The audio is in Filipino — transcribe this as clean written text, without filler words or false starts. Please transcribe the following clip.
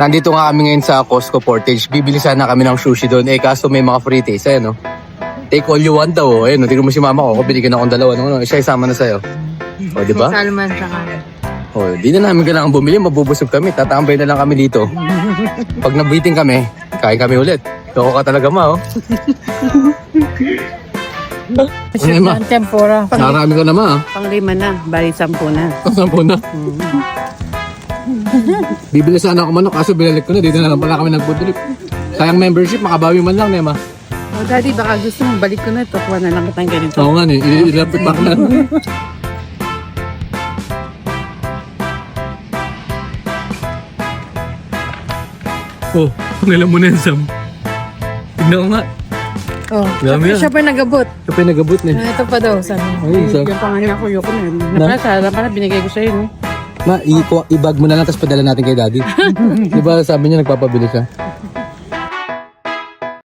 Nandito nga kami ngayon sa Costco Portage. Bibili sana kami ng sushi doon. Kaso may mga free taste. Ayan, no? Take all you want daw. Ayan, no? Tignan mo si mama ko. Binigyan akong dalawa. No? Siya isama na sa'yo. O, di ba? Salman sa kanan. O, di na namin kailangan bumili. Mabubusog kami. Tatambay na lang kami dito. Pag nabiting kami, kain kami ulit. Loko ka talaga, ma, oh. Ano yun, ma? Ang tempura. Nakarami ka na, ma, ah. Pang-5 na. Bali 10 na. Sampo na. Bibili sana ako manok, kaso binalik ko na. Dito na lang pala kami nagputrip. Sayang membership, makabawi man lang, Nema. Oh, Daddy, baka gusto mo balik ko na ito. Kuha na lang kitang ganito. Oo nga, ilapit back na. Oh, pangilan mo na yan, Sam. Tignan ko nga. Oh, Dami yan. siya pa nagabot. Siya pa yung nagabot na eh. Ito pa daw, sabi. Ay, isa. Yung pangalan ko, yoko na yun. Napala, binigay ko sa'yo, no? Ma, i-bag mo na lang, tapos padala natin kay Daddy. Diba sabi niya nagpapabili siya?